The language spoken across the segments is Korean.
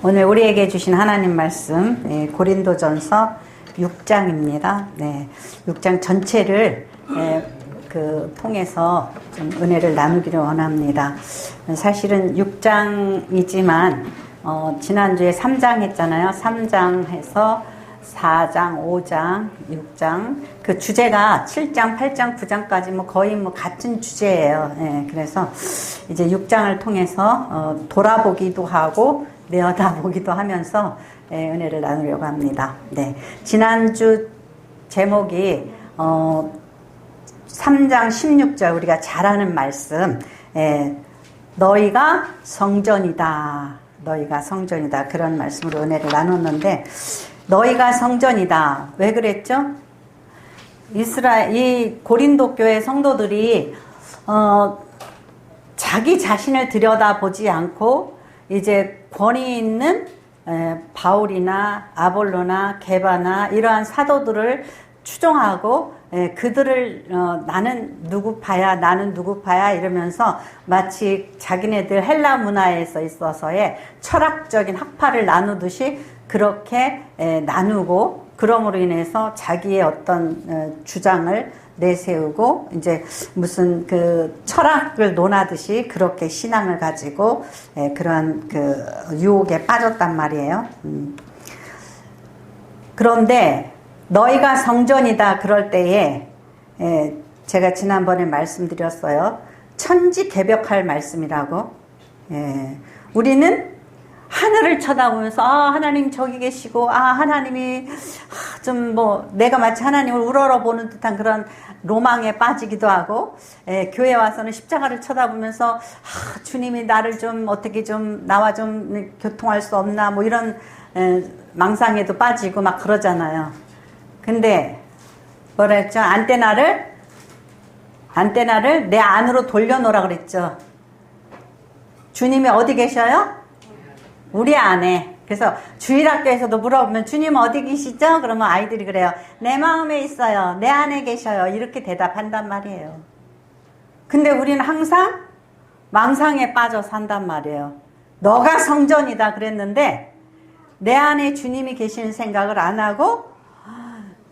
오늘 우리에게 주신 하나님 말씀 고린도전서 6장입니다. 6장 전체를 통해서 좀 은혜를 나누기를 원합니다. 사실은 6장이지만 지난주에 3장 했잖아요. 3장 해서 4장, 5장, 6장 그 주제가 7장, 8장, 9장까지 거의 같은 주제예요. 그래서 이제 6장을 통해서 돌아보기도 하고 내어다보기도 하면서 은혜를 나누려고 합니다. 지난주 제목이 3장 16절 우리가 잘 아는 말씀, 너희가 성전이다. 너희가 성전이다. 그런 말씀으로 은혜를 나눴는데, 너희가 성전이다. 왜 그랬죠? 이 고린도 교회 성도들이 자기 자신을 들여다보지 않고 이제 권위 있는 바울이나 아볼로나 게바나 이러한 사도들을 추종하고 그들을 나는 누구 파야 나는 누구 파야 이러면서 마치 자기네들 헬라 문화에서 있어서의 철학적인 학파를 나누듯이 그렇게 나누고, 그럼으로 인해서 자기의 어떤 주장을 내세우고 이제 무슨 그 철학을 논하듯이 그렇게 신앙을 가지고 그러한 그 유혹에 빠졌단 말이에요. 그런데 너희가 성전이다 그럴 때에 제가 지난번에 말씀드렸어요. 천지개벽할 말씀이라고. 우리는 하늘을 쳐다보면서 하나님 저기 계시고 하나님이 좀 내가 마치 하나님을 우러러보는 듯한 그런 로망에 빠지기도 하고, 교회 와서는 십자가를 쳐다보면서 주님이 나를 좀 어떻게 좀 나와 좀 교통할 수 없나 이런 망상에도 빠지고 막 그러잖아요. 근데 뭐라 했죠? 안테나를 내 안으로 돌려놓으라 그랬죠. 주님이 어디 계셔요? 우리 안에. 그래서 주일학교에서도 물어보면 주님 어디 계시죠? 그러면 아이들이 그래요. 내 마음에 있어요. 내 안에 계셔요. 이렇게 대답한단 말이에요. 근데 우리는 항상 망상에 빠져 산단 말이에요. 너가 성전이다 그랬는데 내 안에 주님이 계시는 생각을 안 하고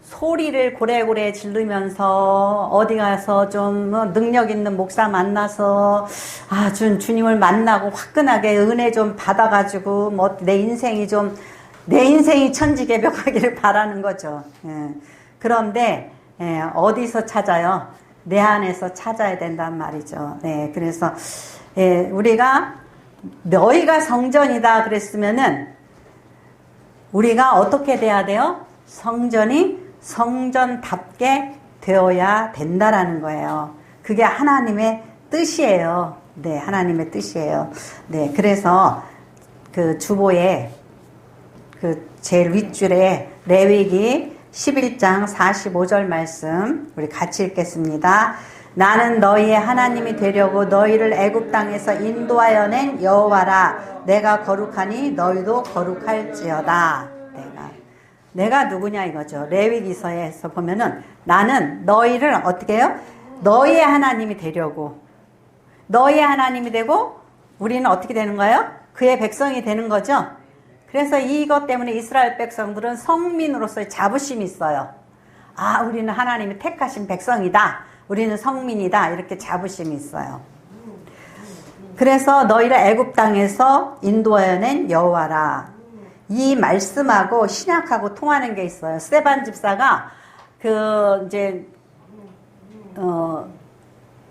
소리를 고래고래 지르면서 어디 가서 좀 능력 있는 목사 만나서 주님을 만나고 화끈하게 은혜 좀 받아가지고 내 인생이 천지개벽하기를 바라는 거죠. 그런데 어디서 찾아요? 내 안에서 찾아야 된단 말이죠. 그래서 우리가 너희가 성전이다 그랬으면은 우리가 어떻게 돼야 돼요? 성전이 성전답게 되어야 된다라는 거예요. 그게 하나님의 뜻이에요. 하나님의 뜻이에요. 그래서 그 주보에 그 제일 윗줄에 레위기 11장 45절 말씀 우리 같이 읽겠습니다. 나는 너희의 하나님이 되려고 너희를 애굽 땅에서 인도하여 낸 여호와라. 내가 거룩하니 너희도 거룩할지어다. 내가 누구냐 이거죠. 레위기서에서 보면은 나는 너희를 어떻게 해요? 너희의 하나님이 되려고. 너희의 하나님이 되고 우리는 어떻게 되는 거예요? 그의 백성이 되는 거죠. 그래서 이것 때문에 이스라엘 백성들은 성민으로서의 자부심이 있어요. 우리는 하나님이 택하신 백성이다. 우리는 성민이다. 이렇게 자부심이 있어요. 그래서 너희를 애굽 땅에서 인도하여 낸 여호와라. 이 말씀하고 신약하고 통하는 게 있어요. 스데반 집사가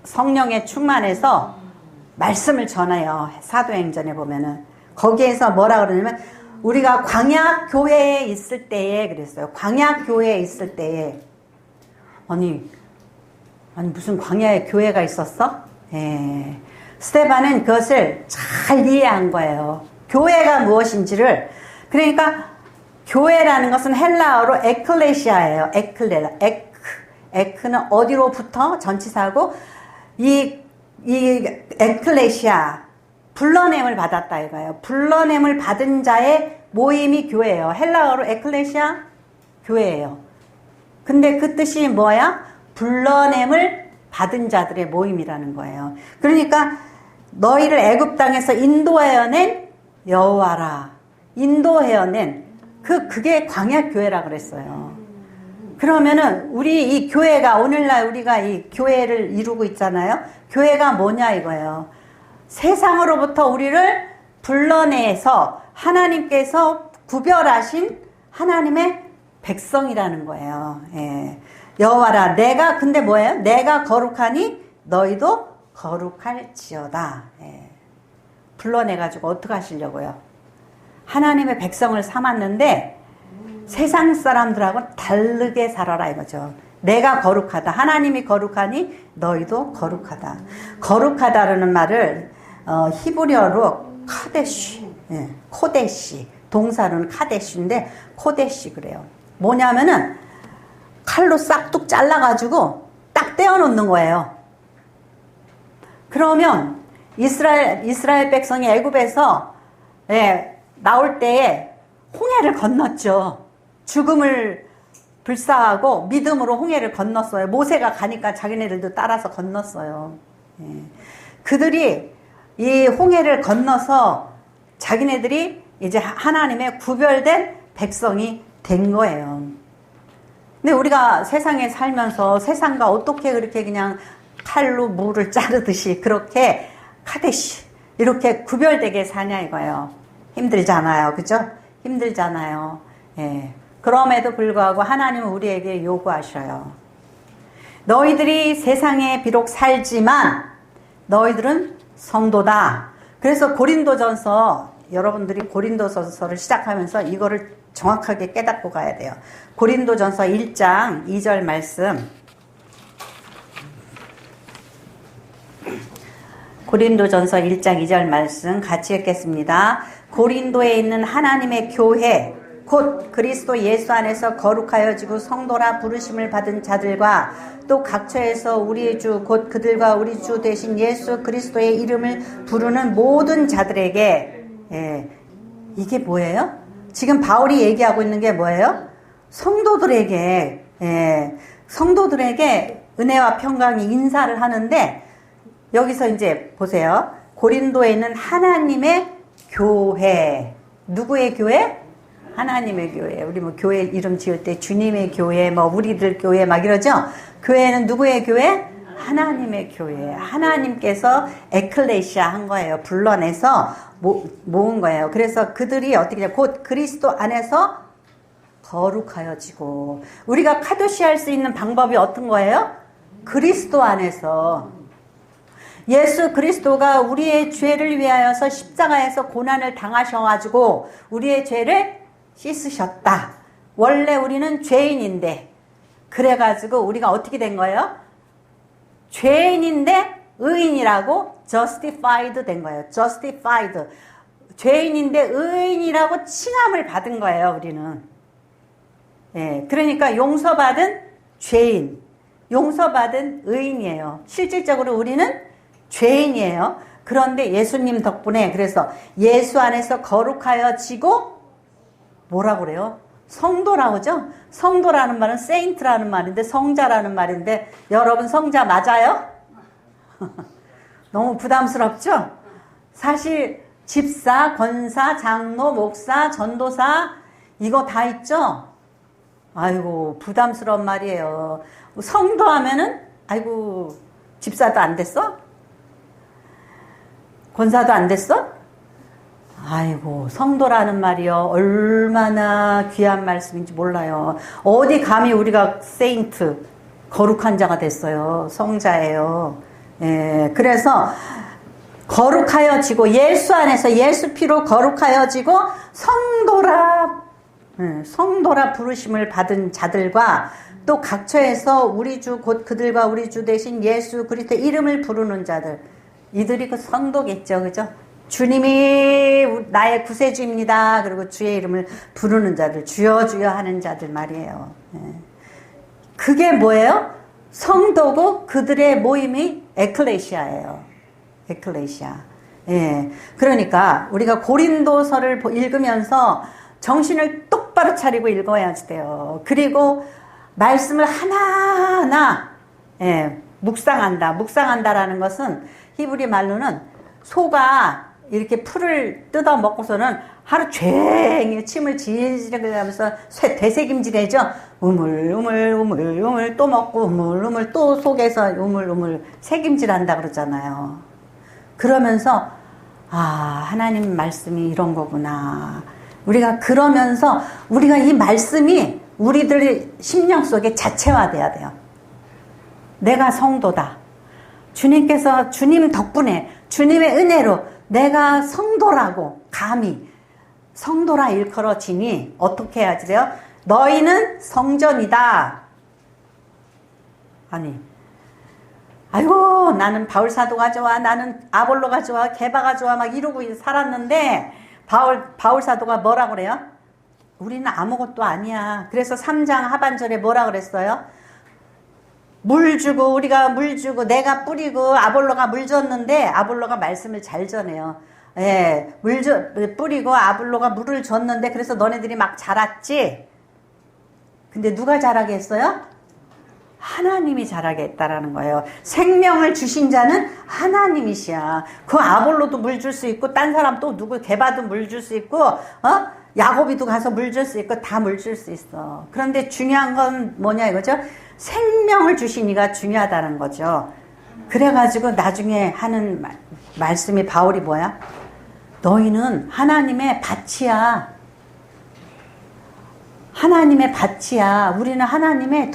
성령에 충만해서 말씀을 전해요. 사도행전에 보면은 거기에서 뭐라 그러냐면 우리가 광야 교회에 있을 때에 그랬어요. 광야 교회에 있을 때에 아니 무슨 광야에 교회가 있었어? 스데반은 그것을 잘 이해한 거예요. 교회가 무엇인지를. 그러니까 교회라는 것은 헬라어로 에클레시아예요. 에크는 어디로부터 전치사고 이 에클레시아 불러냄을 받았다 이거예요. 불러냄을 받은 자의 모임이 교회예요. 헬라어로 에클레시아 교회예요. 근데 그 뜻이 뭐야? 불러냄을 받은 자들의 모임이라는 거예요. 그러니까 너희를 애굽 땅에서 인도하여 낸 여호와라. 인도해낸 그게 광야교회라 그랬어요. 그러면은 우리 이 교회가 오늘날 우리가 이 교회를 이루고 있잖아요. 교회가 뭐냐 이거예요. 세상으로부터 우리를 불러내서 하나님께서 구별하신 하나님의 백성이라는 거예요. 예. 여호와라 근데 뭐예요? 내가 거룩하니 너희도 거룩할지어다. 예. 불러내가지고 어떻게 하시려고요? 하나님의 백성을 삼았는데 세상 사람들하고는 다르게 살아라 이거죠. 내가 거룩하다. 하나님이 거룩하니 너희도 거룩하다. 거룩하다라는 말을 히브리어로 카데시, 예, 코데시, 동사로는 카데시인데 코데시 그래요. 뭐냐면은 칼로 싹둑 잘라가지고 딱 떼어놓는 거예요. 그러면 이스라엘 백성이 애굽에서 나올 때에 홍해를 건넜죠. 죽음을 불사하고 믿음으로 홍해를 건넜어요. 모세가 가니까 자기네들도 따라서 건넜어요. 그들이 이 홍해를 건너서 자기네들이 이제 하나님의 구별된 백성이 된 거예요. 근데 우리가 세상에 살면서 세상과 어떻게 그렇게 그냥 칼로 물을 자르듯이 그렇게 카데시 이렇게 구별되게 사냐 이거예요. 힘들잖아요. 그죠? 힘들잖아요. 예. 그럼에도 불구하고 하나님은 우리에게 요구하셔요. 너희들이 세상에 비록 살지만 너희들은 성도다. 그래서 고린도전서 여러분들이 고린도전서를 시작하면서 이거를 정확하게 깨닫고 가야 돼요. 고린도전서 1장 2절 말씀. 고린도전서 1장 2절 말씀 같이 읽겠습니다. 고린도에 있는 하나님의 교회 곧 그리스도 예수 안에서 거룩하여지고 성도라 부르심을 받은 자들과 또 각처에서 우리의 주 곧 그들과 우리 주 되신 예수 그리스도의 이름을 부르는 모든 자들에게 이게 뭐예요? 지금 바울이 얘기하고 있는 게 뭐예요? 성도들에게 성도들에게 은혜와 평강이 인사를 하는데 여기서 이제 보세요. 고린도에 있는 하나님의 교회. 누구의 교회? 하나님의 교회. 우리 뭐 교회 이름 지을 때 주님의 교회, 뭐 우리들 교회 막 이러죠? 교회는 누구의 교회? 하나님의 교회. 하나님께서 에클레시아 한 거예요. 불러내서 모은 거예요. 그래서 그들이 어떻게 해요? 곧 그리스도 안에서 거룩하여지고. 우리가 카도시 할 수 있는 방법이 어떤 거예요? 그리스도 안에서. 예수 그리스도가 우리의 죄를 위하여서 십자가에서 고난을 당하셔가지고 우리의 죄를 씻으셨다. 원래 우리는 죄인인데 그래가지고 우리가 어떻게 된 거예요? 죄인인데 의인이라고 justified 된 거예요. justified. 죄인인데 의인이라고 칭함을 받은 거예요. 우리는. 그러니까 용서받은 죄인, 용서받은 의인이에요. 실질적으로 우리는 죄인이에요. 그런데 예수님 덕분에 그래서 예수 안에서 거룩하여지고 뭐라고 그래요? 성도라고 하죠? 성도라는 말은 saint라는 말인데 성자라는 말인데 여러분 성자 맞아요? 너무 부담스럽죠? 사실 집사, 권사, 장로, 목사, 전도사 이거 다 있죠? 아이고 부담스러운 말이에요. 성도 하면은 아이고 집사도 안 됐어? 권사도 안 됐어? 아이고 성도라는 말이요 얼마나 귀한 말씀인지 몰라요. 어디 감히 우리가 세인트 거룩한 자가 됐어요. 성자예요. 그래서 거룩하여지고 예수 안에서 예수 피로 거룩하여지고 성도라 부르심을 받은 자들과 또 각처에서 우리 주 곧 그들과 우리 주 대신 예수 그리스도 이름을 부르는 자들 이들이 그 성도겠죠. 그죠? 주님이 나의 구세주입니다. 그리고 주의 이름을 부르는 자들, 주여 주여 하는 자들 말이에요. 그게 뭐예요? 성도고 그들의 모임이 에클레시아예요. 에클레시아. 그러니까 우리가 고린도서를 읽으면서 정신을 똑바로 차리고 읽어야 돼요. 그리고 말씀을 하나하나 묵상한다. 묵상한다라는 것은 히브리 말로는 소가 이렇게 풀을 뜯어 먹고서는 하루 종일 침을 질질 흘리면서 되새김질해죠. 우물 또 먹고 우물 또 속에서 우물 새김질한다 그러잖아요. 그러면서 하나님 말씀이 이런 거구나. 우리가 그러면서 우리가 이 말씀이 우리들 심령 속에 자체화돼야 돼요. 내가 성도다. 주님께서 주님 덕분에 주님의 은혜로 내가 성도라고 감히 성도라 일컬어지니 어떻게 해야지 돼요? 너희는 성전이다. 아이고 나는 바울사도가 좋아, 나는 아볼로가 좋아, 게바가 좋아 막 이러고 살았는데 바울사도가 뭐라 그래요? 우리는 아무것도 아니야. 그래서 3장 하반절에 뭐라 그랬어요? 우리가 물 주고 내가 뿌리고 아볼로가 물 줬는데 아볼로가 말씀을 잘 전해요. 예, 뿌리고 아볼로가 물을 줬는데 그래서 너네들이 막 자랐지. 근데 누가 자라게 했어요? 하나님이 자라게 했다라는 거예요. 생명을 주신 자는 하나님이시야. 그 아볼로도 물 줄 수 있고 딴 사람 또 누구 게바도 물 줄 수 있고 야곱이도 가서 물 줄 수 있고 다 물 줄 수 있어. 그런데 중요한 건 뭐냐 이거죠? 생명을 주신 이가 중요하다는 거죠. 그래가지고 나중에 하는 말씀이 바울이 뭐야? 너희는 하나님의 밭이야. 하나님의 밭이야. 우리는 하나님의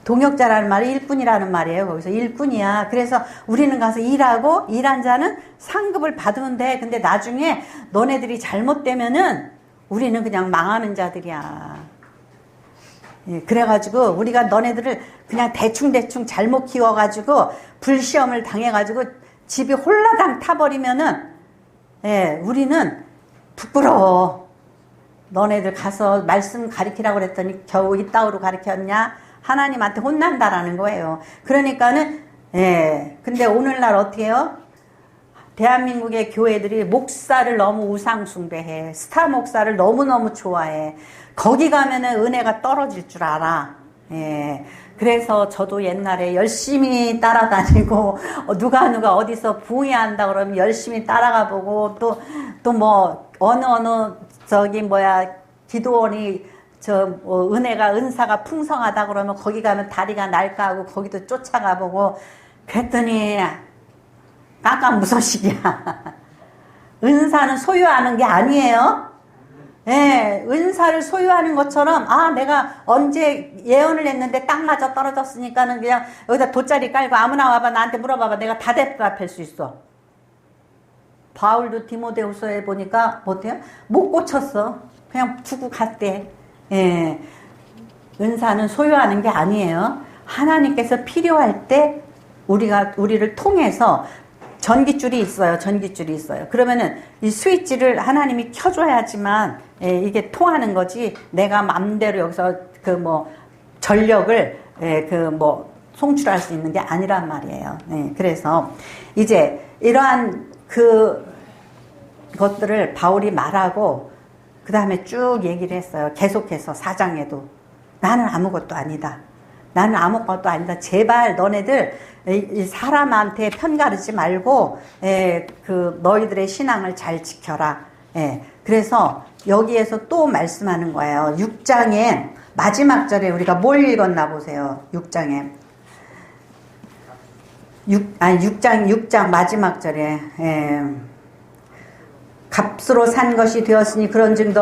동역자라는 말이 일꾼이라는 말이에요. 거기서 일꾼이야. 그래서 우리는 가서 일하고 일한 자는 상급을 받으면 돼. 근데 나중에 너네들이 잘못되면은 우리는 그냥 망하는 자들이야. 예, 그래가지고 우리가 너네들을 그냥 대충 잘못 키워가지고 불시험을 당해가지고 집이 홀라당 타버리면은 우리는 부끄러워. 너네들 가서 말씀 가르치라고 그랬더니 겨우 이따위로 가르쳤냐? 하나님한테 혼난다라는 거예요. 그러니까는 근데 오늘날 어떻게 해요? 대한민국의 교회들이 목사를 너무 우상 숭배해. 스타 목사를 너무너무 좋아해. 거기 가면은 은혜가 떨어질 줄 알아. 그래서 저도 옛날에 열심히 따라다니고 누가 어디서 부흥회한다 그러면 열심히 따라가 보고 또 뭐 어느 기도원이 은사가 풍성하다 그러면 거기 가면 다리가 날까 하고 거기도 쫓아가 보고 그랬더니 깜깜무소식이야. 은사는 소유하는 게 아니에요. 은사를 소유하는 것처럼 내가 언제 예언을 했는데 딱 맞아 떨어졌으니까는 그냥 여기다 돗자리 깔고 아무나 와봐 나한테 물어봐봐 내가 다 대답할 수 있어. 바울도 디모데후서에 보니까 어때요? 못 고쳤어. 그냥 두고 갔대. 은사는 소유하는 게 아니에요. 하나님께서 필요할 때 우리를 통해서 전깃줄이 있어요. 그러면은 이 스위치를 하나님이 켜줘야지만 이게 통하는 거지. 내가 맘대로 여기서 전력을 송출할 수 있는 게 아니란 말이에요. 그래서 이제 이러한 것들을 바울이 말하고 그 다음에 쭉 얘기를 했어요. 계속해서 4장에도 나는 아무것도 아니다. 제발 너네들 사람한테 편가르지 말고 너희들의 신앙을 잘 지켜라. 그래서 여기에서 또 말씀하는 거예요. 6장의 마지막 절에 우리가 뭘 읽었나 보세요. 6장 마지막 절에 값으로 산 것이 되었으니 그런즉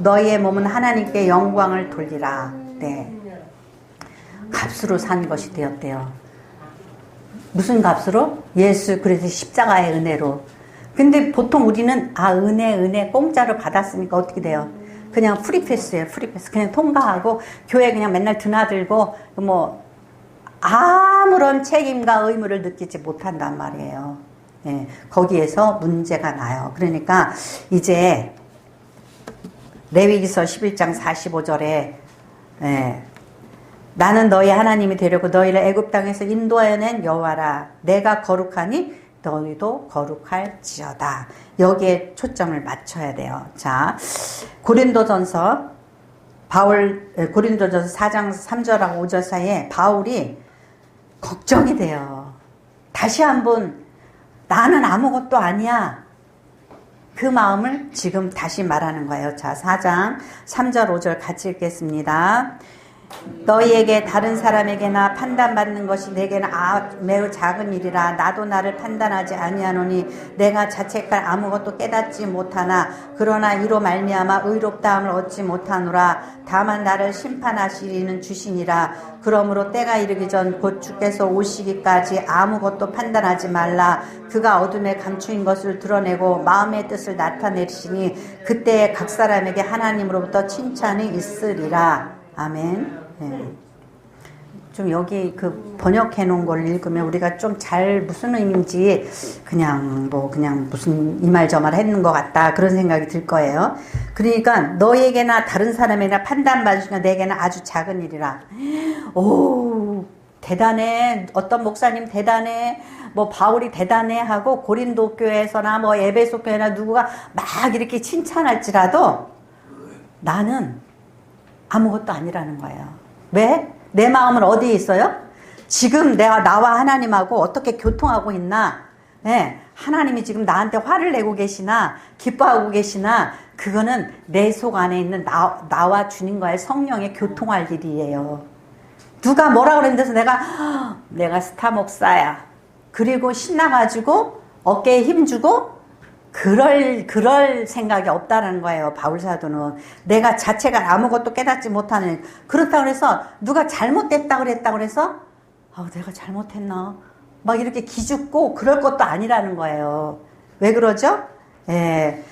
너희의 몸은 하나님께 영광을 돌리라. 값으로 산 것이 되었대요. 무슨 값으로? 예수 그리스도의 십자가의 은혜로. 근데 보통 우리는 은혜 공짜로 받았으니까 어떻게 돼요? 그냥 프리패스예요. 그냥 통과하고 교회 그냥 맨날 드나들고 아무런 책임과 의무를 느끼지 못한단 말이에요. 거기에서 문제가 나요. 그러니까 이제 레위기서 11장 45절에 나는 너희 하나님이 되려고 너희를 애굽 땅에서 인도하여낸 여호와라. 내가 거룩하니 너희도 거룩할지어다. 여기에 초점을 맞춰야 돼요. 자, 고린도전서 4장 3절하고 5절 사이에 바울이 걱정이 돼요. 다시 한번 나는 아무것도 아니야. 그 마음을 지금 다시 말하는 거예요. 자, 4장 3절 5절 같이 읽겠습니다. 너희에게 다른 사람에게나 판단받는 것이 내게는 매우 작은 일이라. 나도 나를 판단하지 아니하노니 내가 자책할 아무것도 깨닫지 못하나 그러나 이로 말미암아 의롭다함을 얻지 못하노라. 다만 나를 심판하시리는 주시니라. 그러므로 때가 이르기 전 곧 주께서 오시기까지 아무것도 판단하지 말라. 그가 어둠에 감추인 것을 드러내고 마음의 뜻을 나타내시니 그때에 각 사람에게 하나님으로부터 칭찬이 있으리라. 아멘. 네. 좀 여기 그 번역해 놓은 걸 읽으면 우리가 좀 잘 무슨 의미인지 그냥 무슨 이 말 저 말 했는 것 같다 그런 생각이 들 거예요. 그러니까 너에게나 다른 사람에게나 판단받으시면 내게는 아주 작은 일이라. 오, 대단해. 어떤 목사님 대단해. 뭐 바울이 대단해 하고 고린도 교회에서나 뭐 에베소 교회나 누구가 막 이렇게 칭찬할지라도 나는 아무것도 아니라는 거예요. 왜? 내 마음은 어디에 있어요? 지금 내가 나와 하나님하고 어떻게 교통하고 있나? 네, 하나님이 지금 나한테 화를 내고 계시나 기뻐하고 계시나 그거는 내 속 안에 있는 나와 주님과의 성령의 교통할 일이에요. 누가 뭐라 그랬는데서 내가 스타 목사야. 그리고 신나가지고 어깨에 힘주고 그럴 생각이 없다는 거예요. 바울 사도는. 내가 자체가 아무것도 깨닫지 못하는. 그렇다고 해서 누가 잘못됐다고 그랬다고 해서 내가 잘못했나 막 이렇게 기죽고 그럴 것도 아니라는 거예요. 왜 그러죠? 예.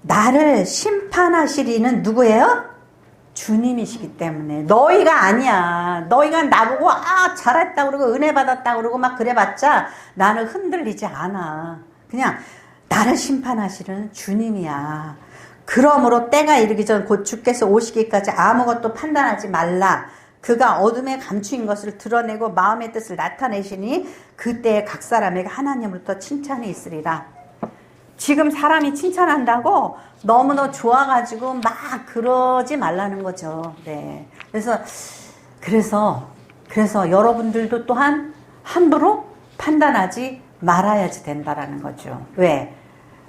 나를 심판하시리는 누구예요? 주님이시기 때문에. 너희가 아니야. 너희가 나보고 잘했다 그러고 은혜 받았다 그러고 막 그래봤자 나는 흔들리지 않아. 그냥 나를 심판하시는 주님이야. 그러므로 때가 이르기 전 곧 주께서 오시기까지 아무것도 판단하지 말라. 그가 어둠에 감추인 것을 드러내고 마음의 뜻을 나타내시니 그때에 각 사람에게 하나님으로부터 칭찬이 있으리라. 지금 사람이 칭찬한다고 너무너무 좋아가지고 막 그러지 말라는 거죠. 네. 그래서 여러분들도 또한 함부로 판단하지 말아야지 된다라는 거죠. 왜?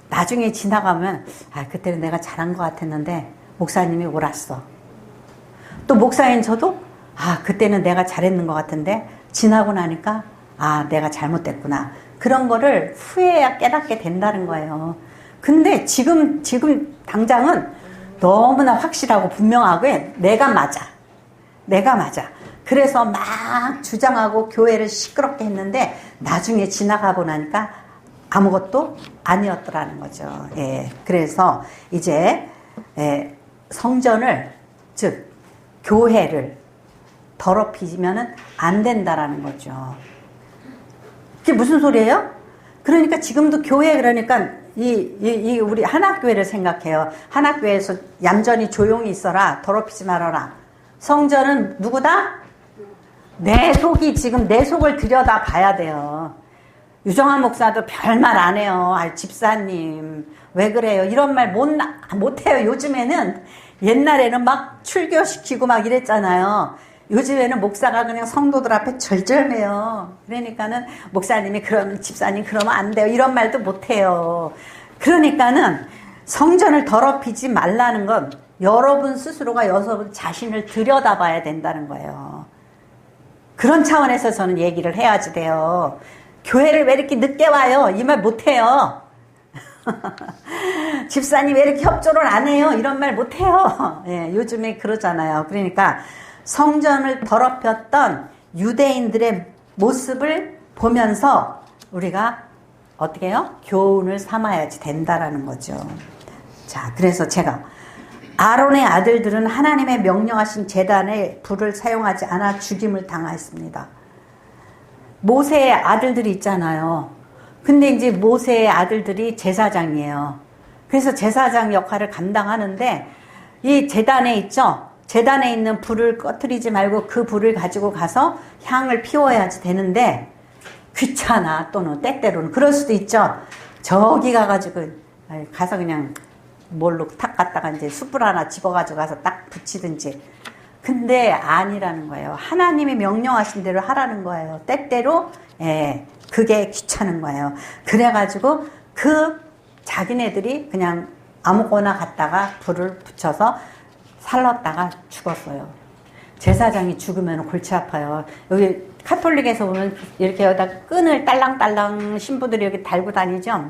나중에 지나가면 그때는 내가 잘한 것 같았는데 목사님이 옳았어. 또 목사인 저도 그때는 내가 잘했는 것 같은데 지나고 나니까 내가 잘못됐구나. 그런 거를 후에야 깨닫게 된다는 거예요. 근데 지금 당장은 너무나 확실하고 분명하고 내가 맞아. 그래서 막 주장하고 교회를 시끄럽게 했는데 나중에 지나가고 나니까 아무것도 아니었더라는 거죠. 예. 그래서 이제 성전을 즉 교회를 더럽히면은 안 된다라는 거죠. 그게 무슨 소리예요? 그러니까 지금도 교회 그러니까 이 우리 한학교회를 생각해요. 한학교회에서 얌전히 조용히 있어라. 더럽히지 말아라. 성전은 누구다? 내 속이 지금 내 속을 들여다 봐야 돼요. 유정한 목사도 별말 안 해요. 집사님 왜 그래요? 이런 말 못해요. 요즘에는 옛날에는 막 출교시키고 막 이랬잖아요. 요즘에는 목사가 그냥 성도들 앞에 절절해요. 그러니까는 목사님이 집사님 그러면 안 돼요. 이런 말도 못해요. 그러니까는 성전을 더럽히지 말라는 건 여러분 스스로가 여러분 자신을 들여다봐야 된다는 거예요. 그런 차원에서 저는 얘기를 해야지 돼요. 교회를 왜 이렇게 늦게 와요? 이 말 못해요. 집사님 왜 이렇게 협조를 안 해요? 이런 말 못해요. 예, 요즘에 그러잖아요. 그러니까 성전을 더럽혔던 유대인들의 모습을 보면서 우리가 어떻게 해요? 교훈을 삼아야지 된다라는 거죠. 자, 그래서 제가 아론의 아들들은 하나님의 명령하신 제단의 불을 사용하지 않아 죽임을 당하였습니다. 모세의 아들들이 있잖아요. 근데 이제 모세의 아들들이 제사장이에요. 그래서 제사장 역할을 감당하는데 이 제단에 있죠. 제단에 있는 불을 꺼트리지 말고 그 불을 가지고 가서 향을 피워야지 되는데 귀찮아. 또는 때때로는 그럴 수도 있죠. 저기 가가지고 가서 그냥 뭘로 탁 갖다가 이제 숯불 하나 집어가지고 가서 딱 붙이든지. 근데 아니라는 거예요. 하나님이 명령하신 대로 하라는 거예요. 때때로 그게 귀찮은 거예요. 그래가지고 그 자기네들이 그냥 아무거나 갖다가 불을 붙여서 살랐다가 죽었어요. 제사장이 죽으면 골치 아파요. 여기 카톨릭에서 보면 이렇게 여기다 끈을 딸랑딸랑 신부들이 여기 달고 다니죠.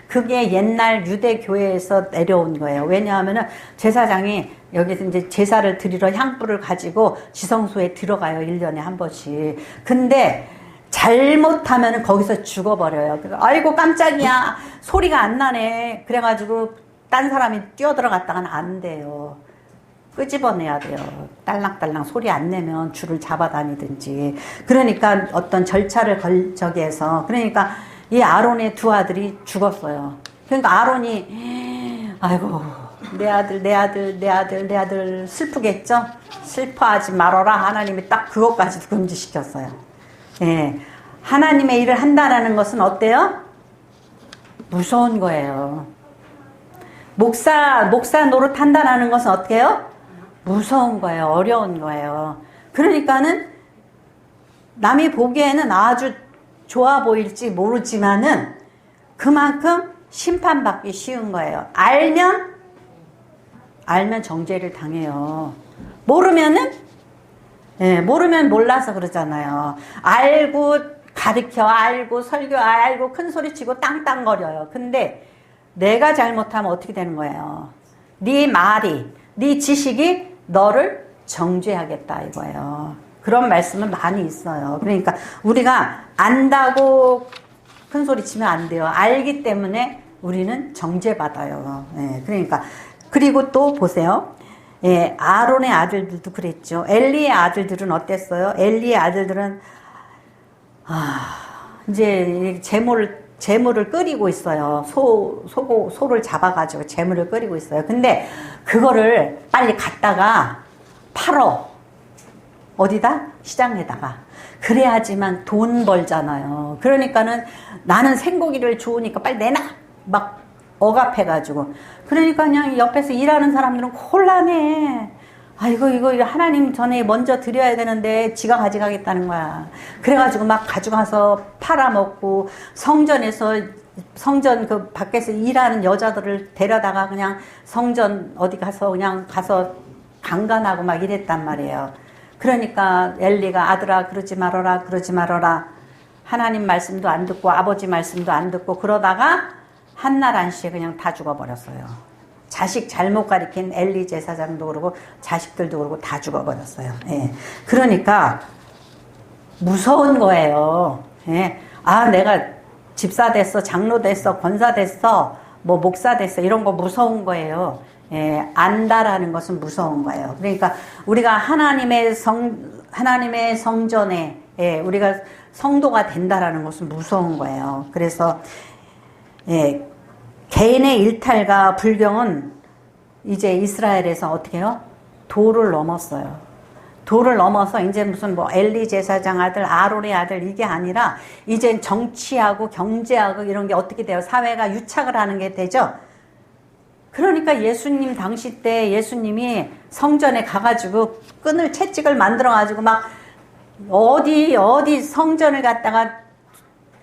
그게 옛날 유대교회에서 내려온 거예요. 왜냐하면은 제사장이 여기서 이제 제사를 드리러 향불을 가지고 지성소에 들어가요. 1년에 한 번씩. 근데 잘못하면은 거기서 죽어버려요. 그래서 아이고 깜짝이야. 소리가 안 나네. 그래가지고 딴 사람이 뛰어들어갔다가는 안 돼요. 끄집어내야 돼요. 딸랑딸랑 소리 안 내면 줄을 잡아다니든지. 그러니까 어떤 절차를 해서 그러니까 이 아론의 두 아들이 죽었어요. 그러니까 아론이 아이고 내 아들 슬프겠죠? 슬퍼하지 말아라. 하나님이 딱 그것까지도 금지시켰어요. 예. 하나님의 일을 한다라는 것은 어때요? 무서운 거예요. 목사 노릇 한다라는 것은 어떻게 해요? 무서운 거예요. 어려운 거예요. 그러니까는 남이 보기에는 아주 좋아 보일지 모르지만은 그만큼 심판받기 쉬운 거예요. 알면 정죄를 당해요. 모르면은 모르면 몰라서 그러잖아요. 알고 가르쳐, 알고 설교, 알고 큰 소리치고 땅땅거려요. 근데 내가 잘못하면 어떻게 되는 거예요? 네 말이, 네 지식이 너를 정죄하겠다 이거예요. 그런 말씀은 많이 있어요. 그러니까 우리가 안다고 큰 소리 치면 안 돼요. 알기 때문에 우리는 정죄받아요. 그러니까 그리고 또 보세요. 아론의 아들들도 그랬죠. 엘리의 아들들은 어땠어요? 엘리의 아들들은 이제 재물을 끓이고 있어요. 소를 잡아가지고 재물을 끓이고 있어요. 근데 그거를 빨리 갖다가 팔어. 어디다? 시장에다가. 그래야지만 돈 벌잖아요. 그러니까는 나는 생고기를 좋으니까 빨리 내놔. 막 억압해가지고. 그러니까 그냥 옆에서 일하는 사람들은 곤란해. 아이고 이거 하나님 전에 먼저 드려야 되는데 지가 가져가겠다는 거야. 그래가지고 막 가져가서 팔아먹고 성전 그 밖에서 일하는 여자들을 데려다가 그냥 성전 어디 가서 그냥 가서 강간하고 막 이랬단 말이에요. 그러니까 엘리가 아들아 그러지 말아라. 하나님 말씀도 안 듣고 아버지 말씀도 안 듣고 그러다가 한날 한시에 그냥 다 죽어버렸어요. 자식 잘못 가리킨 엘리 제사장도 그러고 자식들도 그러고 다 죽어버렸어요. 그러니까 무서운 거예요. 내가 집사 됐어, 장로 됐어, 권사 됐어, 뭐 목사 됐어 이런 거 무서운 거예요. 안다라는 것은 무서운 거예요. 그러니까 우리가 하나님의 성전에 우리가 성도가 된다라는 것은 무서운 거예요. 그래서 개인의 일탈과 불경은 이제 이스라엘에서 어떻게 해요? 도를 넘었어요. 도를 넘어서 이제 무슨 뭐 엘리 제사장 아들, 아론의 아들 이게 아니라 이제 정치하고 경제하고 이런 게 어떻게 돼요? 사회가 유착을 하는 게 되죠? 그러니까 예수님 당시 때 예수님이 성전에 가가지고 채찍을 만들어가지고 막 어디 성전을 갖다가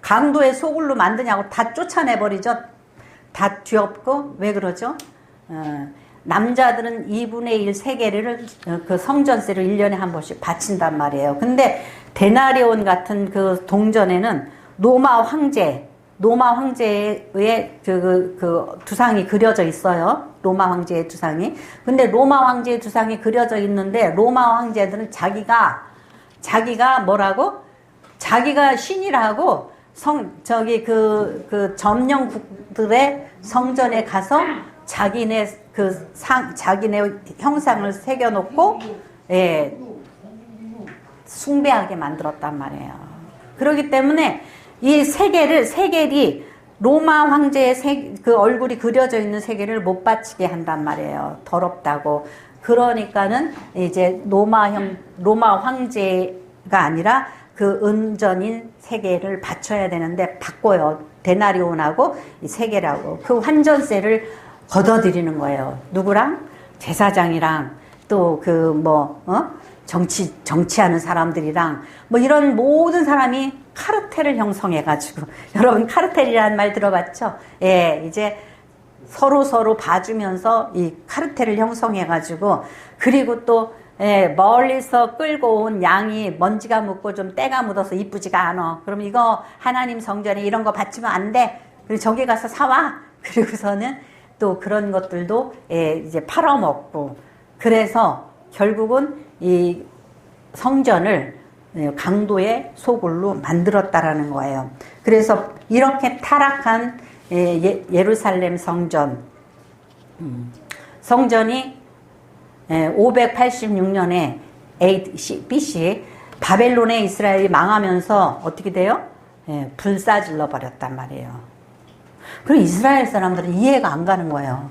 강도의 소굴로 만드냐고 다 쫓아내버리죠. 다 뒤엎고. 왜 그러죠? 남자들은 2분의 1 세계를 그 성전세를 1년에 한 번씩 바친단 말이에요. 근데 데나리온 같은 그 동전에는 로마 황제의 그 두상이 그려져 있어요. 로마 황제의 두상이. 근데 로마 황제의 두상이 그려져 있는데 로마 황제들은 자기가 뭐라고? 자기가 신이라고 저기 그 점령국들의 성전에 가서 자기네 형상을 새겨놓고 숭배하게 만들었단 말이에요. 그렇기 때문에 이 세겔이 로마 황제의 그 얼굴이 그려져 있는 세겔을 못 바치게 한단 말이에요. 더럽다고. 그러니까는 이제 로마 황제가 아니라 그 은전인 세겔을 바쳐야 되는데 바꿔요. 데나리온하고 이 세겔하고 그 환전세를 걷어들이는 거예요. 누구랑? 제사장이랑 또 정치하는 사람들이랑 뭐 이런 모든 사람이 카르텔을 형성해가지고 여러분 카르텔이라는 말 들어봤죠? 이제 서로 봐주면서 이 카르텔을 형성해가지고, 그리고 또 멀리서 끌고 온 양이 먼지가 묻고 좀 때가 묻어서 이쁘지가 않아. 그럼 이거 하나님 성전에 이런 거 바치면 안 돼. 그리고 저기 가서 사와. 그리고서는 또 그런 것들도 이제 팔아먹고. 그래서 결국은 이 성전을 강도의 소굴로 만들었다라는 거예요. 그래서 이렇게 타락한 예루살렘 성전이 586년에 BC 바벨론에 이스라엘이 망하면서 어떻게 돼요? 불사질러 버렸단 말이에요. 그럼 이스라엘 사람들은 이해가 안 가는 거예요.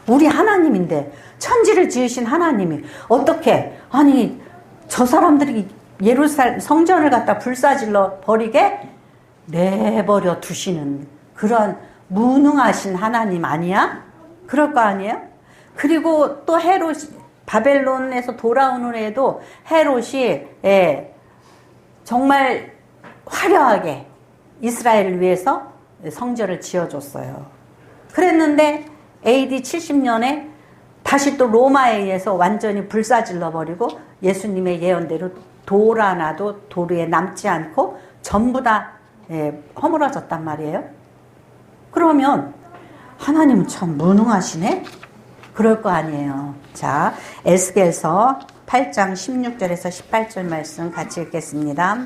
우리 하나님인데, 천지를 지으신 하나님이 어떻게, 아니 저 사람들이 예루살렘 성전을 갖다 불사질러 버리게 내버려 두시는 그런 무능하신 하나님 아니야? 그럴 거 아니에요? 그리고 또 헤롯이 바벨론에서 돌아온 후에도 헤롯이 정말 화려하게 이스라엘을 위해서 성전을 지어줬어요. 그랬는데 AD 70년에 다시 또 로마에 의해서 완전히 불사질러 버리고 예수님의 예언대로 돌 하나도 도리에 남지 않고 전부 다 허물어졌단 말이에요. 그러면 하나님은 참 무능하시네? 그럴 거 아니에요. 자, 에스겔서 8장 16절에서 18절 말씀 같이 읽겠습니다.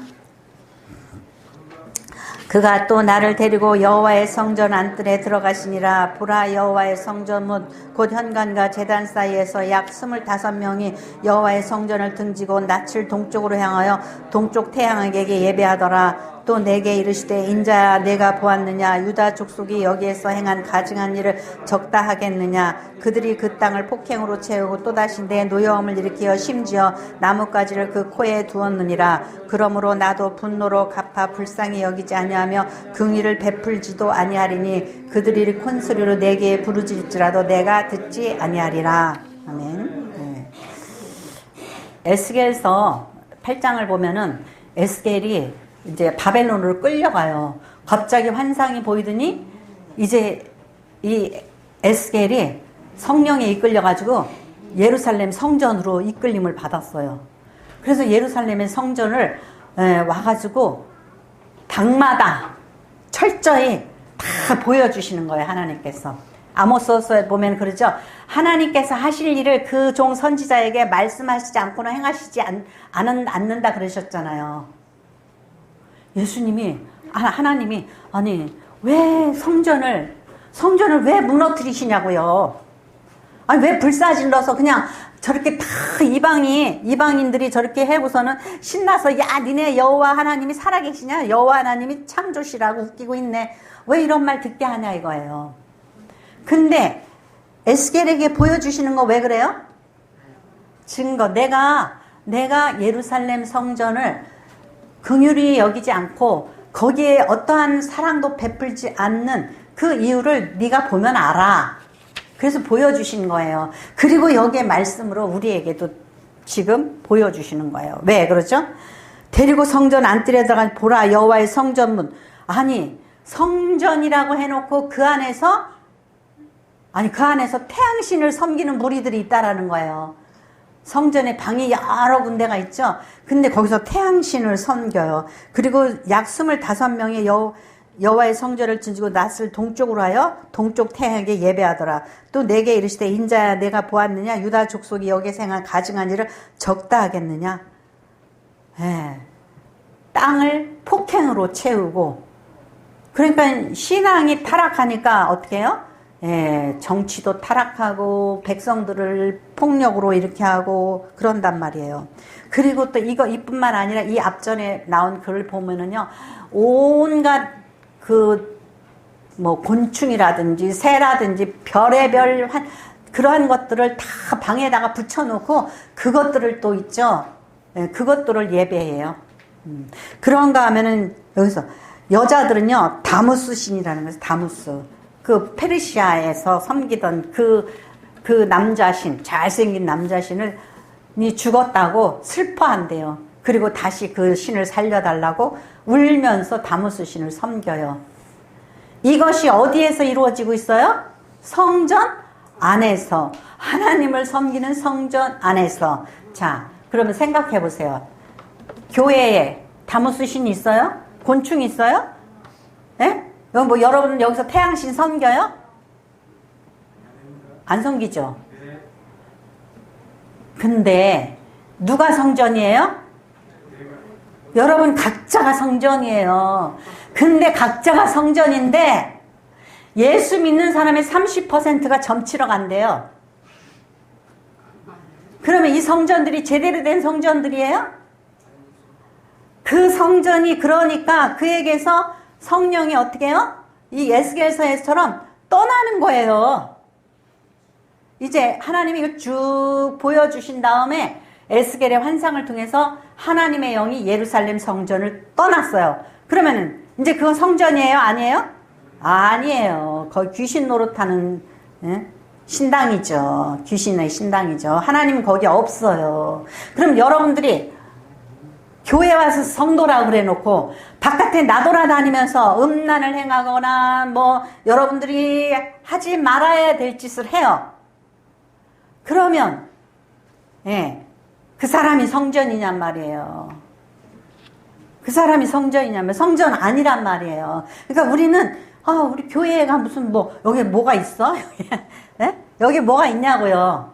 그가 또 나를 데리고 여호와의 성전 안뜰에 들어가시니라. 보라, 여호와의 성전문 곧 현관과 제단 사이에서 약 25명이 여호와의 성전을 등지고 낯을 동쪽으로 향하여 동쪽 태양에게 예배하더라. 또 내게 이르시되 인자야, 내가 보았느냐? 유다 족속이 여기에서 행한 가증한 일을 적다 하겠느냐? 그들이 그 땅을 폭행으로 채우고 또다시 내 노여움을 일으키어 심지어 나뭇가지를 그 코에 두었느니라. 그러므로 나도 분노로 갚아 불쌍히 여기지 아니하며 긍휼을 베풀지도 아니하리니 그들이 큰 소리로 내게 부르짖을지라도 내가 듣지 아니하리라. 아멘. 에스겔서 8장을 보면은 에스겔이 이제 바벨론으로 끌려가요. 갑자기 환상이 보이더니 이제 이 에스겔이 성령에 이끌려가지고 예루살렘 성전으로 이끌림을 받았어요. 그래서 예루살렘의 성전을 와가지고 당마다 철저히 다 보여주시는 거예요. 하나님께서. 아모스서에 보면 그러죠. 하나님께서 하실 일을 그 종 선지자에게 말씀하시지 않고는 행하시지 않는다 그러셨잖아요. 예수님이, 하나님이, 아니 왜 성전을 왜 무너뜨리시냐고요. 아니 왜 불사질러서 그냥 저렇게 다 이방인들이 저렇게 해고서는 신나서, 야 니네 여호와 하나님이 살아계시냐, 여호와 하나님이 창조시라고 웃기고 있네, 왜 이런 말 듣게 하냐 이거예요. 근데 에스겔에게 보여주시는 거 왜 그래요? 증거. 내가 예루살렘 성전을 긍휼히 여기지 않고 거기에 어떠한 사랑도 베풀지 않는 그 이유를 네가 보면 알아. 그래서 보여주신 거예요. 그리고 여기에 말씀으로 우리에게도 지금 보여주시는 거예요. 왜 그러죠? 데리고 성전 안뜰에 들어간 보라, 여호와의 성전문. 아니 성전이라고 해놓고 그 안에서 태양신을 섬기는 무리들이 있다라는 거예요. 성전에 방이 여러 군데가 있죠. 근데 거기서 태양신을 섬겨요. 그리고 약 25명의 여호와의 성전을 지지고 낯을 동쪽으로 하여 동쪽 태양에게 예배하더라. 또 내게 이르시되 인자야, 내가 보았느냐? 유다 족속이 여기에서 행한 가증한 일을 적다 하겠느냐? 땅을 폭행으로 채우고, 그러니까 신앙이 타락하니까 어떻게 해요? 정치도 타락하고 백성들을 폭력으로 이렇게 하고 그런단 말이에요. 그리고 또 이뿐만 아니라 이 앞전에 나온 글을 보면은요, 온갖 곤충이라든지 새라든지 별의별 그러한 것들을 다 방에다가 붙여놓고 그것들을 또 있죠. 그것들을 예배해요. 그런가 하면은 여기서 여자들은요, 다무스 신이라는 거예요. 다무스. 그 페르시아에서 섬기던 그 남자신, 잘생긴 남자신을 죽었다고 슬퍼한대요. 그리고 다시 그 신을 살려달라고 울면서 다무스 신을 섬겨요. 이것이 어디에서 이루어지고 있어요? 성전 안에서. 하나님을 섬기는 성전 안에서. 자, 그러면 생각해 보세요. 교회에 다무스신 있어요? 곤충 있어요? 예? 뭐 여러분 여기서 태양신 섬겨요? 안 섬기죠? 근데 누가 성전이에요? 여러분 각자가 성전이에요. 근데 각자가 성전인데 예수 믿는 사람의 30%가 점치러 간대요. 그러면 이 성전들이 제대로 된 성전들이에요? 그 성전이 그러니까 그에게서 성령이 어떻게 해요? 이 에스겔서에서처럼 떠나는 거예요. 이제 하나님이 이거 쭉 보여주신 다음에 에스겔의 환상을 통해서 하나님의 영이 예루살렘 성전을 떠났어요. 그러면은 이제 그건 성전이에요? 아니에요? 아니에요. 거의 귀신 노릇하는 신당이죠. 귀신의 신당이죠. 하나님은 거기 없어요. 그럼 여러분들이 교회 와서 성도라고 그래 놓고 바깥에 나돌아다니면서 음란을 행하거나 뭐 여러분들이 하지 말아야 될 짓을 해요. 그러면 그 사람이 성전이냔 말이에요. 그 사람이 성전이냐면 성전 아니란 말이에요. 그러니까 우리는 우리 교회가 무슨 뭐 여기 뭐가 있어? 여기 뭐가 있냐고요.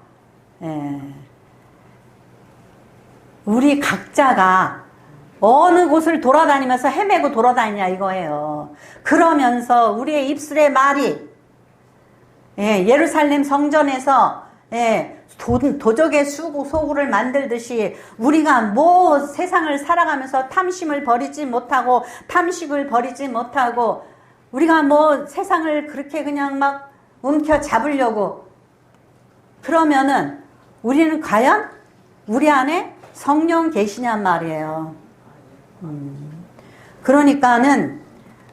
우리 각자가 어느 곳을 돌아다니면서 헤매고 돌아다니냐 이거예요. 그러면서 우리의 입술의 말이 예루살렘 성전에서 도적의 소굴을 만들듯이 우리가 뭐 세상을 살아가면서 탐심을 버리지 못하고 탐식을 버리지 못하고 우리가 뭐 세상을 그렇게 그냥 막 움켜 잡으려고 그러면은 우리는 과연 우리 안에 성령 계시냔 말이에요. 그러니까는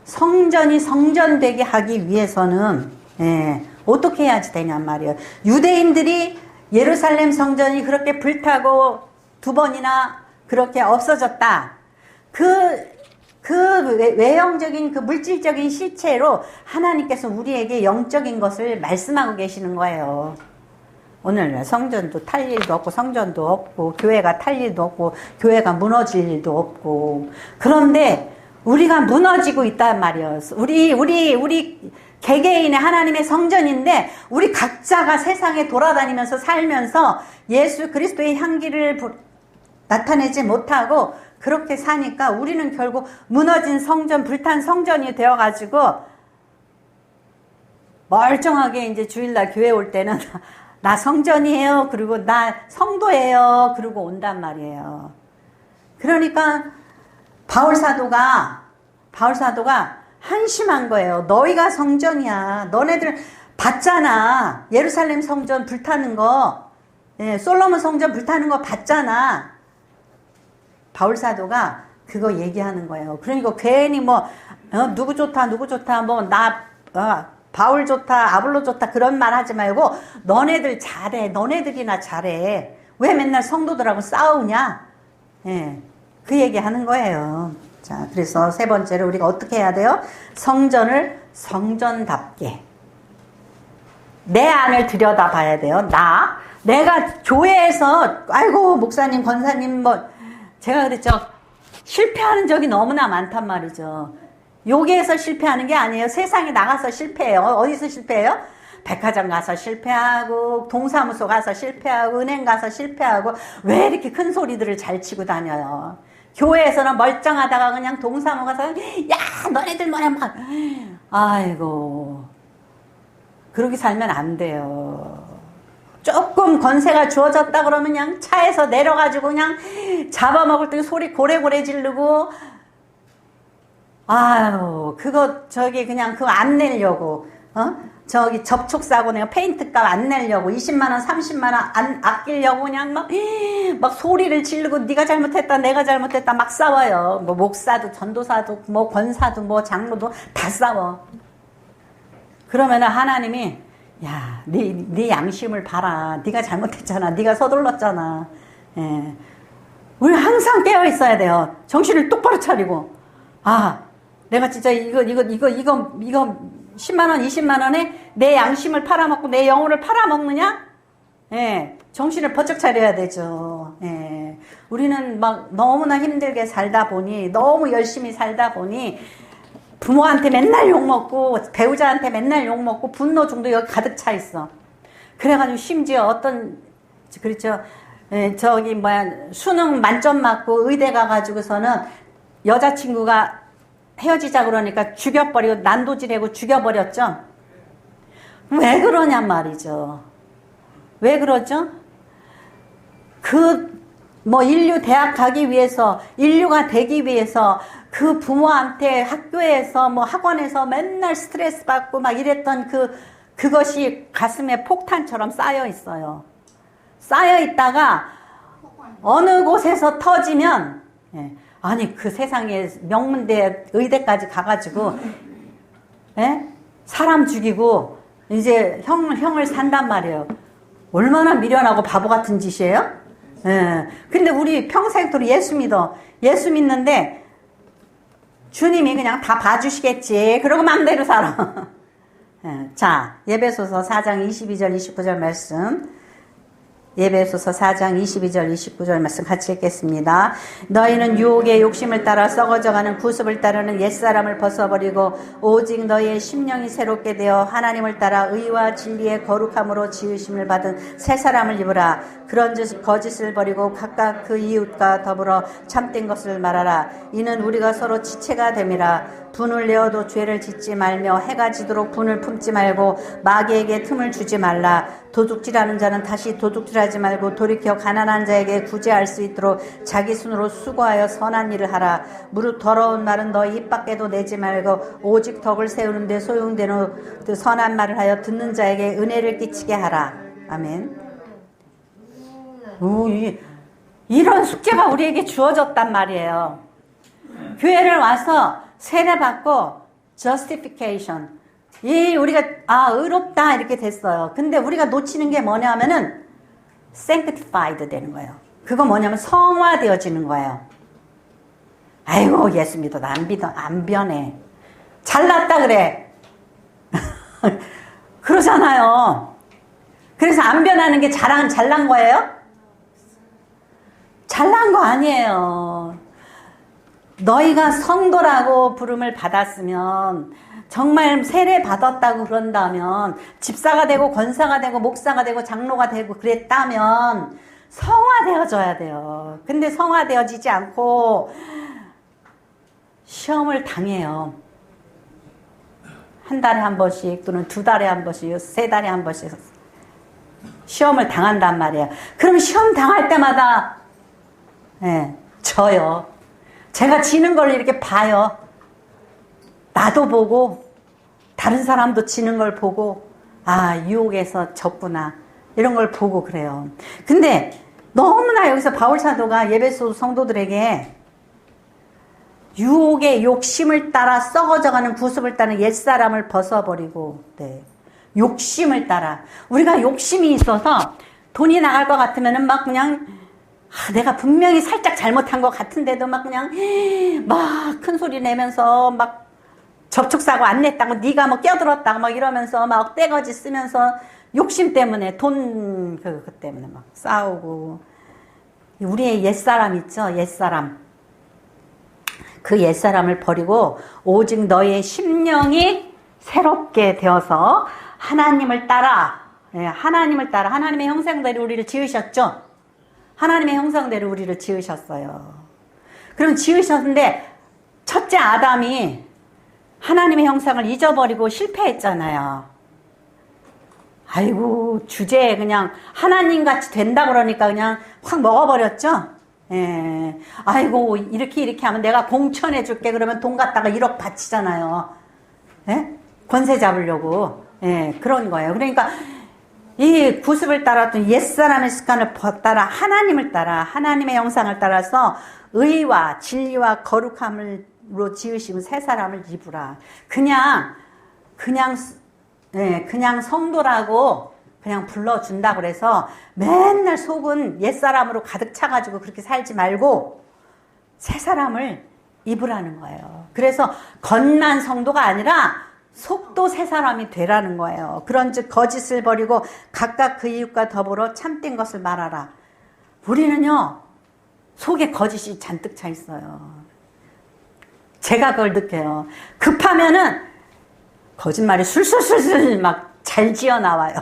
성전이 성전되게 하기 위해서는 어떻게 해야지 되냔 말이에요. 유대인들이 예루살렘 성전이 그렇게 불타고 2번이나 그렇게 없어졌다. 그 외형적인 그 물질적인 실체로 하나님께서 우리에게 영적인 것을 말씀하고 계시는 거예요. 오늘 성전도 탈 일도 없고 성전도 없고 교회가 탈 일도 없고 교회가 무너질 일도 없고 그런데 우리가 무너지고 있단 말이에요. 우리 개개인의 하나님의 성전인데 우리 각자가 세상에 돌아다니면서 살면서 예수 그리스도의 향기를 나타내지 못하고 그렇게 사니까 우리는 결국 무너진 성전, 불탄 성전이 되어가지고 멀쩡하게 이제 주일날 교회 올 때는 나 성전이에요. 그리고 나 성도예요. 그러고 온단 말이에요. 그러니까 바울 사도가 한심한 거예요. 너희가 성전이야. 너네들 봤잖아. 예루살렘 성전 불타는 거. 솔로몬 성전 불타는 거 봤잖아. 바울 사도가 그거 얘기하는 거예요. 그러니까 괜히 뭐 누구 좋다 뭐 바울 좋다 아볼로 좋다 그런 말 하지 말고 너네들 잘해. 너네들이나 잘해. 왜 맨날 성도들하고 싸우냐. 그 얘기하는 거예요. 자, 그래서 세 번째로 우리가 어떻게 해야 돼요? 성전을 성전답게 내 안을 들여다봐야 돼요. 내가 교회에서 아이고 목사님 권사님 뭐 제가 그랬죠. 실패하는 적이 너무나 많단 말이죠. 여기에서 실패하는 게 아니에요. 세상에 나가서 실패해요. 어디서 실패해요? 백화점 가서 실패하고 동사무소 가서 실패하고 은행 가서 실패하고 왜 이렇게 큰 소리들을 잘 치고 다녀요. 교회에서는 멀쩡하다가 그냥 동사무 가서 야 너네들 뭐야 막 아이고 그렇게 살면 안 돼요. 조금 권세가 주어졌다 그러면 그냥 차에서 내려가지고 그냥 잡아먹을 때 소리 고래고래 지르고 아유 그거 그냥 그거 안 내려고 저기 접촉사고 내가 페인트값 안 내려고 20만원 30만원 안 아끼려고 그냥 막 소리를 지르고 네가 잘못했다 내가 잘못했다 막 싸워요. 뭐 목사도 전도사도 뭐 권사도 뭐 장로도 다 싸워. 그러면은 하나님이 야 네 양심을 봐라. 네가 잘못했잖아. 네가 서둘렀잖아. 우리 항상 깨어 있어야 돼요. 정신을 똑바로 차리고 내가 진짜 이거 10만 원, 20만 원에 내 양심을 팔아먹고 내 영혼을 팔아먹느냐? 예, 정신을 번쩍 차려야 되죠. 예, 우리는 막 너무나 힘들게 살다 보니, 너무 열심히 살다 보니, 부모한테 맨날 욕먹고, 배우자한테 맨날 욕먹고, 분노 중도 여기 가득 차 있어. 그래가지고 심지어 어떤, 그렇죠. 예, 저기 수능 만점 맞고 의대 가가지고서는 여자친구가 헤어지자 그러니까 죽여버리고 난도질하고 죽여버렸죠. 왜 그러냔 말이죠. 왜 그러죠? 인류 대학 가기 위해서, 인류가 되기 위해서 그 부모한테 학교에서 학원에서 맨날 스트레스 받고 막 이랬던 그것이 가슴에 폭탄처럼 쌓여 있어요. 쌓여 있다가 어느 곳에서 터지면, 예, 아니 그 세상에 명문대 의대까지 가가지고, 예? 사람 죽이고 이제 형을 산단 말이에요. 얼마나 미련하고 바보 같은 짓이에요? 예. 근데 우리 평생토록 예수 믿어. 예수 믿는데 주님이 그냥 다 봐주시겠지. 그러고 맘대로 살아. 예. 자, 에베소서 4장 22절 29절 말씀. 에베소서 4장 22절 29절 말씀 같이 읽겠습니다. 너희는 유혹의 욕심을 따라 썩어져가는 구습을 따르는 옛사람을 벗어버리고 오직 너희의 심령이 새롭게 되어 하나님을 따라 의와 진리의 거룩함으로 지으심을 받은 새 사람을 입으라. 그런즉 거짓을 버리고 각각 그 이웃과 더불어 참된 것을 말하라. 이는 우리가 서로 지체가 됨이라. 분을 내어도 죄를 짓지 말며 해가 지도록 분을 품지 말고 마귀에게 틈을 주지 말라. 도둑질하는 자는 다시 도둑질하지 말고 돌이켜 가난한 자에게 구제할 수 있도록 자기 손으로 수고하여 선한 일을 하라. 무릇 더러운 말은 너희 입 밖에도 내지 말고 오직 덕을 세우는 데 소용되는 그 선한 말을 하여 듣는 자에게 은혜를 끼치게 하라. 아멘. 이런 숙제가 우리에게 주어졌단 말이에요. 교회를 와서 세례받고 justification, 우리가 의롭다 이렇게 됐어요. 근데 우리가 놓치는 게 뭐냐면은 sanctified 되는 거예요. 그거 뭐냐면 성화되어지는 거예요. 아이고 예수 믿어도 안 변해. 잘났다 그래. 그러잖아요. 그래서 안 변하는 게 잘난 거예요? 잘난 거 아니에요. 너희가 성도라고 부름을 받았으면, 정말 세례 받았다고 그런다면, 집사가 되고 권사가 되고 목사가 되고 장로가 되고 그랬다면 성화되어져야 돼요. 근데 성화되어지지 않고 시험을 당해요. 한 달에 한 번씩 또는 2달에 한 번씩 3달에 한 번씩 시험을 당한단 말이에요. 그럼 시험 당할 때마다 져요. 제가 지는 걸 이렇게 봐요. 나도 보고 다른 사람도 지는 걸 보고 유혹에서 졌구나 이런 걸 보고 그래요. 근데 너무나 여기서 바울 사도가 에베소 성도들에게 유혹의 욕심을 따라 썩어져가는 구습을 따는 옛사람을 벗어버리고 욕심을 따라, 우리가 욕심이 있어서 돈이 나갈 것 같으면은 막 그냥 내가 분명히 살짝 잘못한 것 같은데도 막 그냥 막 큰 소리 내면서 막 접촉사고 안 냈다고, 네가 뭐 껴들었다고 막 이러면서 막 떼거지 쓰면서 욕심 때문에 돈 그것 때문에 막 싸우고. 우리의 옛사람 있죠? 옛사람. 그 옛사람을 버리고 오직 너의 심령이 새롭게 되어서 하나님을 따라, 하나님의 형상대로 우리를 지으셨죠? 하나님의 형상대로 우리를 지으셨어요. 그럼 지으셨는데 첫째 아담이 하나님의 형상을 잊어버리고 실패했잖아요. 아이고 주제에 그냥 하나님같이 된다 그러니까 그냥 확 먹어버렸죠. 아이고 이렇게 하면 내가 공천해 줄게 그러면 돈 갖다가 1억 바치잖아요. 권세 잡으려고. 그런 거예요. 그러니까 이 구습을 따랐던 옛사람의 습관을 따라 하나님을 따라 하나님의 형상을 따라서 의와 진리와 거룩함으로 지으신 새 사람을 입으라. 그냥 성도라고 그냥 불러준다 그래서 맨날 속은 옛사람으로 가득 차가지고 그렇게 살지 말고 새 사람을 입으라는 거예요. 그래서 겉만 성도가 아니라 속도 새 사람이 되라는 거예요. 그런즉 거짓을 버리고 각각 그 이웃과 더불어 참된 것을 말하라. 우리는요, 속에 거짓이 잔뜩 차 있어요. 제가 그걸 느껴요. 급하면은 거짓말이 술술술술 막 잘 지어 나와요.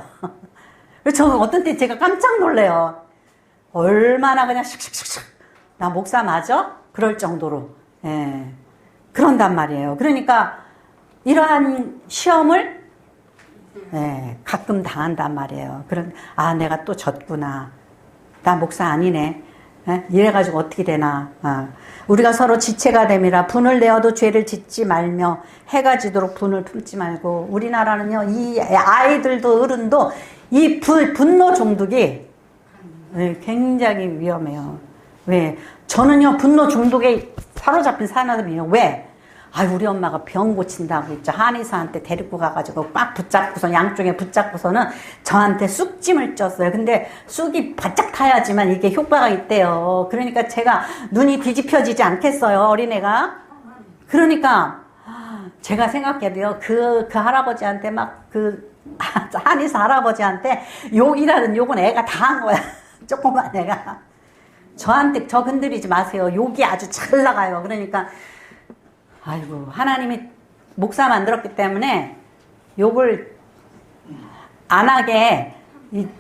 그래서 저는 어떤 때 제가 깜짝 놀래요. 얼마나 그냥 슉슉슉슉 나 목사 맞아? 그럴 정도로. 예. 그런단 말이에요. 그러니까 이러한 시험을 가끔 당한단 말이에요. 아, 내가 또 졌구나. 나 목사 아니네. 이래가지고 어떻게 되나. 우리가 서로 지체가 됨이라 분을 내어도 죄를 짓지 말며 해가 지도록 분을 품지 말고. 우리나라는요, 이 아이들도 어른도 이 분노 중독이 굉장히 위험해요. 왜? 저는요, 분노 중독에 사로잡힌 사람이에요. 왜? 우리 엄마가 병 고친다고 있죠. 한의사한테 데리고 가가지고 꽉 붙잡고서, 양쪽에 붙잡고서는 저한테 쑥짐을 쪘어요. 근데 쑥이 바짝 타야지만 이게 효과가 있대요. 그러니까 제가 눈이 뒤집혀지지 않겠어요, 어린애가. 그러니까 제가 생각해도요, 그 할아버지한테 한의사 할아버지한테 욕이라는 욕은 애가 다 한 거야. 조그만 애가. 저한테 저 건드리지 마세요. 욕이 아주 잘 나가요. 그러니까 아이고, 하나님이 목사 만들었기 때문에 욕을 안 하게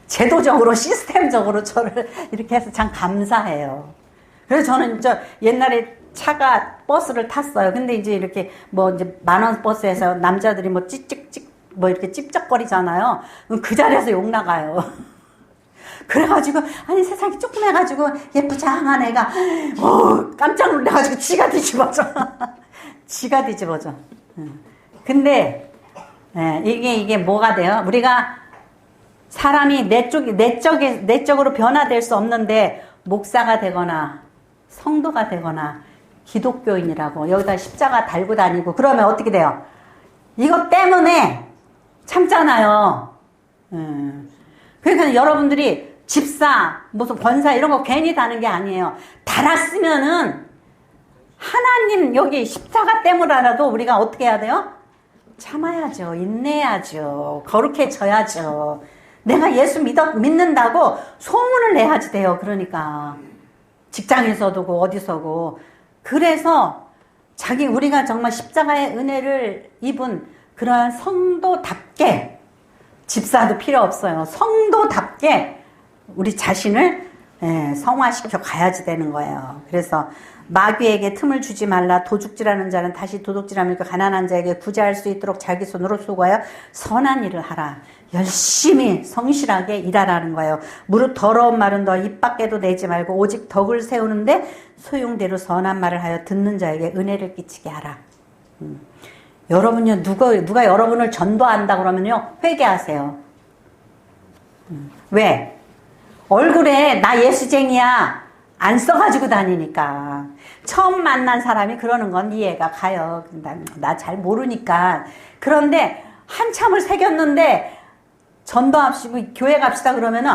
제도적으로 시스템적으로 저를 이렇게 해서 참 감사해요. 그래서 저는 옛날에 버스를 탔어요. 근데 이제 이렇게 이제 만원 버스에서 남자들이 찍찍찍 이렇게 찝쩍거리잖아요. 그 자리에서 욕 나가요. 그래가지고 아니 세상이 조그매가지고 예쁘장한 애가 깜짝 놀라가지고 지가 뒤집어져. 근데 이게 뭐가 돼요? 우리가 사람이 내적으로 변화될 수 없는데 목사가 되거나 성도가 되거나 기독교인이라고 여기다 십자가 달고 다니고 그러면 어떻게 돼요? 이것 때문에 참잖아요. 그러니까 여러분들이 집사, 무슨 권사 이런 거 괜히 다는 게 아니에요. 달았으면은 하나님 여기 십자가 때문에라도 우리가 어떻게 해야 돼요? 참아야죠. 인내해야죠. 거룩해져야죠. 내가 예수 믿는다고 소문을 내야지 돼요. 그러니까 직장에서도 어디서고. 그래서 우리가 정말 십자가의 은혜를 입은 그러한 성도답게, 집사도 필요 없어요. 성도답게 우리 자신을 성화시켜 가야지 되는 거예요. 그래서 마귀에게 틈을 주지 말라. 도둑질하는 자는 다시 도둑질하며 가난한 자에게 구제할 수 있도록 자기 손으로 수고하여 선한 일을 하라. 열심히 성실하게 일하라는 거예요. 무릇 더러운 말은 너 입 밖에도 내지 말고 오직 덕을 세우는데 소용대로 선한 말을 하여 듣는 자에게 은혜를 끼치게 하라. 여러분요, 누가 여러분을 전도한다 그러면요, 회개하세요. 왜? 얼굴에 나 예수쟁이야 안 써가지고 다니니까. 처음 만난 사람이 그러는 건 이해가 가요. 나 잘 모르니까. 그런데 한참을 새겼는데 전도합시고 교회 갑시다 그러면은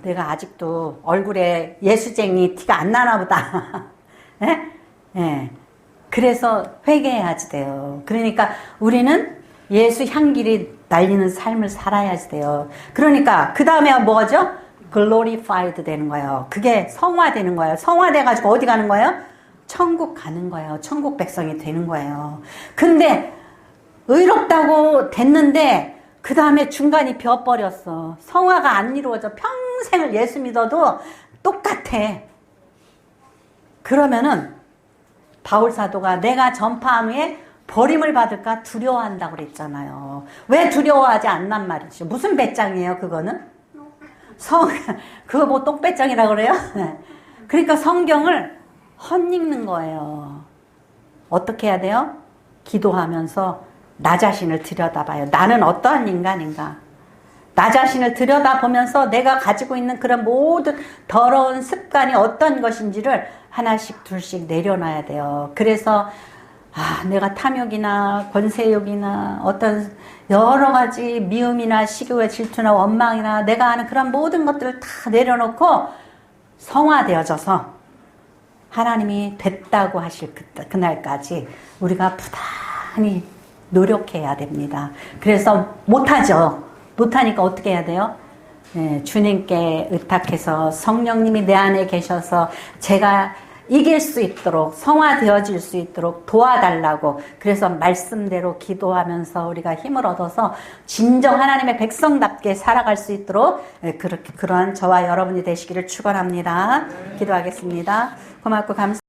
내가 아직도 얼굴에 예수쟁이 티가 안 나나 보다. 예? 그래서 회개해야지 돼요. 그러니까 우리는 예수 향기를 날리는 삶을 살아야지 돼요. 그러니까 그 다음에 뭐죠? glorified 되는 거예요. 그게 성화되는 거예요. 성화돼가지고 어디 가는 거예요? 천국 가는 거예요. 천국 백성이 되는 거예요. 근데 의롭다고 됐는데 그 다음에 중간이 비어버렸어. 성화가 안 이루어져. 평생을 예수 믿어도 똑같아. 그러면은 바울 사도가 내가 전파한 후에 버림을 받을까 두려워한다고 그랬잖아요. 왜 두려워하지 않난 말이죠. 무슨 배짱이에요 그거는? 그거 뭐 똥배짱이라고 그래요? 그러니까 성경을 헛읽는 거예요. 어떻게 해야 돼요? 기도하면서 나 자신을 들여다봐요. 나는 어떠한 인간인가? 나 자신을 들여다보면서 내가 가지고 있는 그런 모든 더러운 습관이 어떤 것인지를 하나씩 둘씩 내려놔야 돼요. 그래서 내가 탐욕이나 권세욕이나 어떤 여러 가지 미움이나 시기와 질투나 원망이나 내가 아는 그런 모든 것들을 다 내려놓고 성화되어져서 하나님이 됐다고 하실 그날까지 우리가 부단히 노력해야 됩니다. 그래서 못하죠. 못하니까 어떻게 해야 돼요? 네, 주님께 의탁해서 성령님이 내 안에 계셔서 제가 이길 수 있도록, 성화되어질 수 있도록 도와달라고, 그래서 말씀대로 기도하면서 우리가 힘을 얻어서 진정 하나님의 백성답게 살아갈 수 있도록 그러한 저와 여러분이 되시기를 축원합니다. 기도하겠습니다. 고맙고 감사